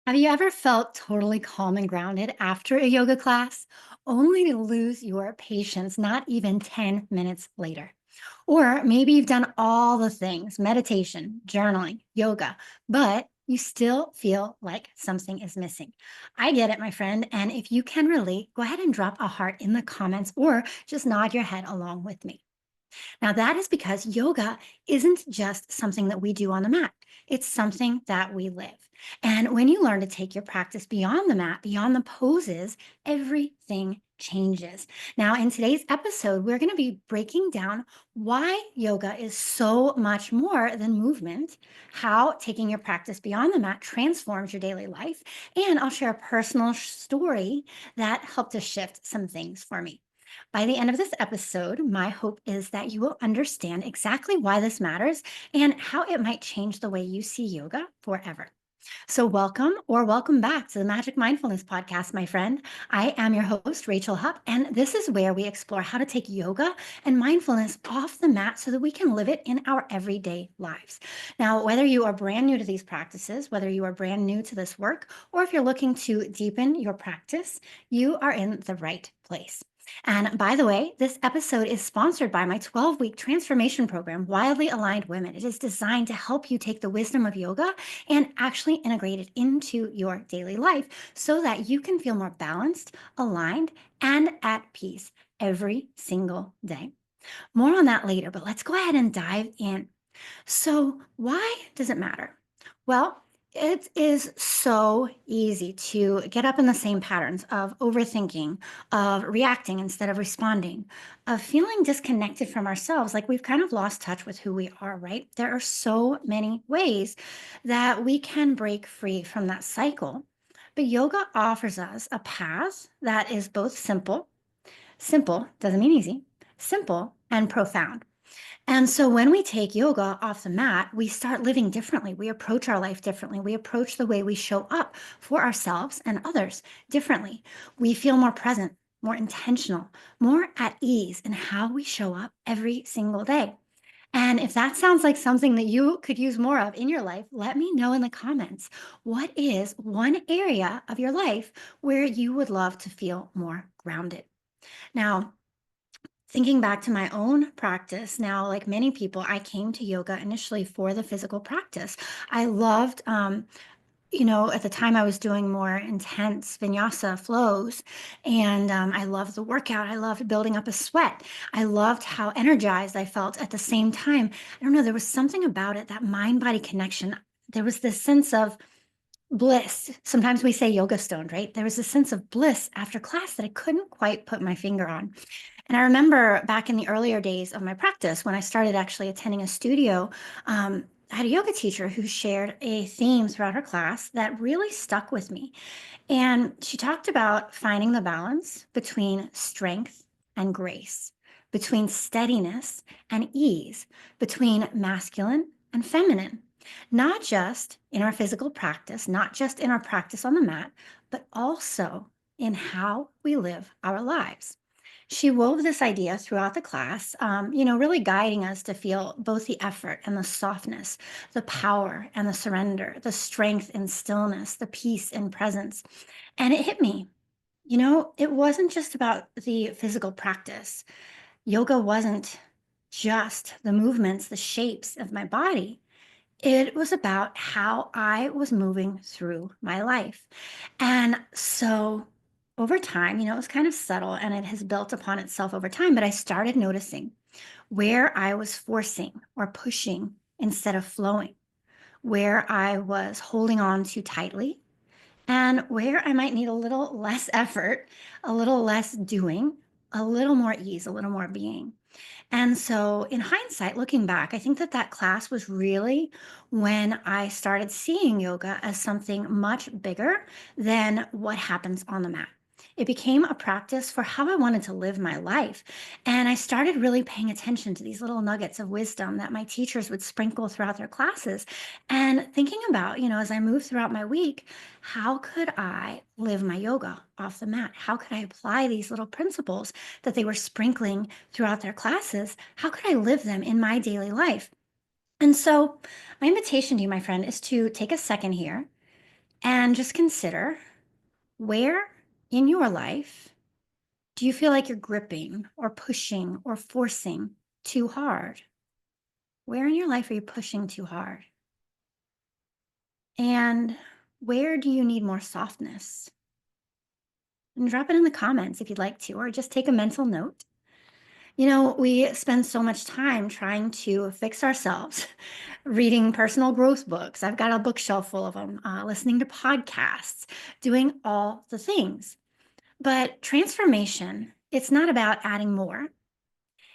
Have you ever felt totally calm and grounded after a yoga class, only to lose your patience not even 10 minutes later? Or maybe you've done all the things meditation, journaling, yoga, but you still feel like something is missing. I get it, my friend. And if you can relate, go ahead and drop a heart in the comments or just nod your head along with me. Now, that is because yoga isn't just something that we do on the mat, it's something that we live. And when you learn to take your practice beyond the mat, beyond the poses, everything changes. Now, in today's episode, we're going to be breaking down why yoga is so much more than movement, how taking your practice beyond the mat transforms your daily life, and I'll share a personal story that helped to shift some things for me. By the end of this episode, my hope is that you will understand exactly why this matters and how it might change the way you see yoga forever. So, welcome or welcome back to the Magic Mindfulness Podcast, my friend. I am your host, Rachel Hupp, and this is where we explore how to take yoga and mindfulness off the mat so that we can live it in our everyday lives. Now, whether you are brand new to these practices, whether you are brand new to this work, or if you're looking to deepen your practice, you are in the right place. And by the way, this episode is sponsored by my 12-week transformation program, Wildly Aligned Women. It is designed to help you take the wisdom of yoga and actually integrate it into your daily life so that you can feel more balanced, aligned, and at peace every single day. More on that later, but let's go ahead and dive in. So, why does it matter? Well, it is so easy to get up in the same patterns of overthinking, of reacting instead of responding, of feeling disconnected from ourselves, like we've kind of lost touch with who we are, right? There are so many ways that we can break free from that cycle. But yoga offers us a path that is both simple doesn't mean easy, simple and profound. And so when we take yoga off the mat, we start living differently. We approach our life differently. We approach the way we show up for ourselves and others differently. We feel more present, more intentional, more at ease in how we show up every single day. And if that sounds like something that you could use more of in your life, let me know in the comments. What is one area of your life where you would love to feel more grounded? Now, thinking back to my own practice now, like many people, I came to yoga initially for the physical practice. I loved, at the time I was doing more intense vinyasa flows, and I loved the workout. I loved building up a sweat. I loved how energized I felt at the same time. I don't know, there was something about it, that mind body connection. There was this sense of bliss. Sometimes we say yoga stoned, right? There was a sense of bliss after class that I couldn't quite put my finger on. And I remember back in the earlier days of my practice, when I started actually attending a studio, I had a yoga teacher who shared a theme throughout her class that really stuck with me. And she talked about finding the balance between strength and grace, between steadiness and ease, between masculine and feminine, not just in our physical practice, not just in our practice on the mat, but also in how we live our lives. She wove this idea throughout the class, really guiding us to feel both the effort and the softness, the power and the surrender, the strength and stillness, the peace and presence. And it hit me. It wasn't just about the physical practice. Yoga wasn't just the movements, the shapes of my body. It was about how I was moving through my life. And so over time, it was kind of subtle and it has built upon itself over time, but I started noticing where I was forcing or pushing instead of flowing, where I was holding on too tightly, and where I might need a little less effort, a little less doing, a little more ease, a little more being. And so, in hindsight, looking back, I think that that class was really when I started seeing yoga as something much bigger than what happens on the mat. It became a practice for how I wanted to live my life. And I started really paying attention to these little nuggets of wisdom that my teachers would sprinkle throughout their classes. And thinking about, as I moved throughout my week, how could I live my yoga off the mat? How could I apply these little principles that they were sprinkling throughout their classes? How could I live them in my daily life? And so, my invitation to you, my friend, is to take a second here And just consider, where in your life do you feel like you're gripping or pushing or forcing too hard? Where in your life are you pushing too hard? And where do you need more softness? And drop it in the comments if you'd like to, or just take a mental note. We spend so much time trying to fix ourselves, reading personal growth books. I've got a bookshelf full of them, listening to podcasts, doing all the things. But transformation, it's not about adding more.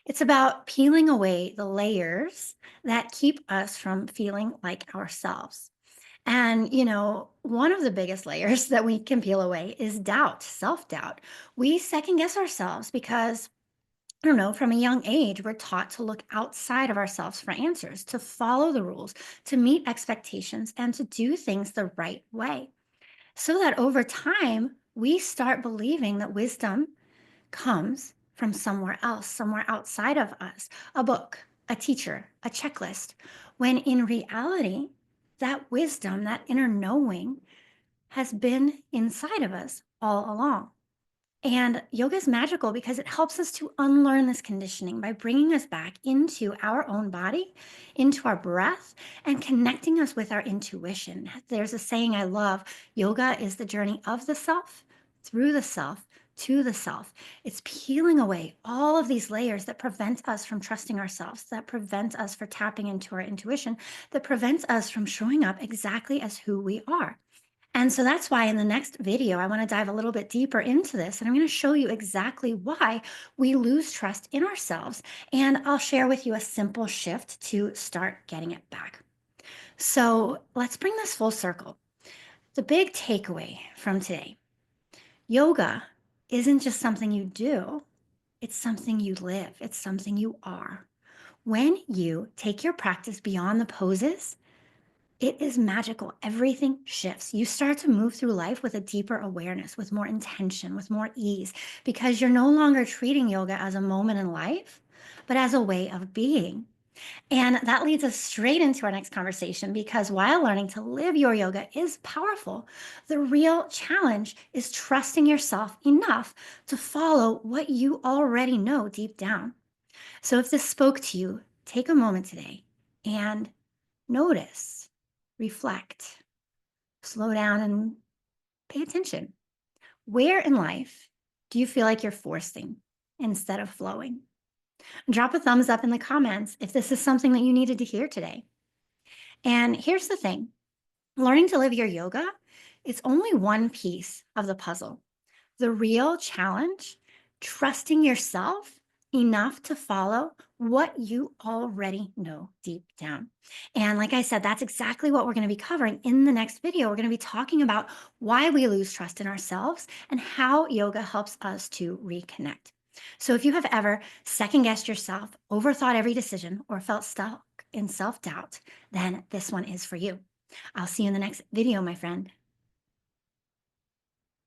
It's about peeling away the layers that keep us from feeling like ourselves. And, one of the biggest layers that we can peel away is doubt, self doubt. We second guess ourselves because, I don't know, from a young age, we're taught to look outside of ourselves for answers, to follow the rules, to meet expectations, and to do things the right way. So that over time, we start believing that wisdom comes from somewhere else, somewhere outside of us, a book, a teacher, a checklist, when in reality, that wisdom, that inner knowing has been inside of us all along. And yoga is magical because it helps us to unlearn this conditioning by bringing us back into our own body, into our breath, and connecting us with our intuition. There's a saying I love: yoga is the journey of the self, through the self, to the self. It's peeling away all of these layers that prevent us from trusting ourselves, that prevent us from tapping into our intuition, that prevents us from showing up exactly as who we are. And so that's why in the next video, I want to dive a little bit deeper into this. And I'm going to show you exactly why we lose trust in ourselves. And I'll share with you a simple shift to start getting it back. So let's bring this full circle. The big takeaway from today: yoga isn't just something you do, it's something you live, it's something you are. When you take your practice beyond the poses, it is magical. Everything shifts. You start to move through life with a deeper awareness, with more intention, with more ease, because you're no longer treating yoga as a moment in life, but as a way of being. And that leads us straight into our next conversation, because while learning to live your yoga is powerful, the real challenge is trusting yourself enough to follow what you already know deep down. So if this spoke to you, take a moment today and notice, reflect, slow down, and pay attention. Where in life do you feel like you're forcing instead of flowing? Drop a thumbs up in the comments if this is something that you needed to hear today. And here's the thing: learning to live your yoga is only one piece of the puzzle. The real challenge, trusting yourself enough to follow what you already know deep down. And like I said, that's exactly what we're going to be covering in the next video. We're going to be talking about why we lose trust in ourselves and how yoga helps us to reconnect. So if you have ever second guessed yourself, overthought every decision, or felt stuck in self doubt, then this one is for you. I'll see you in the next video, my friend.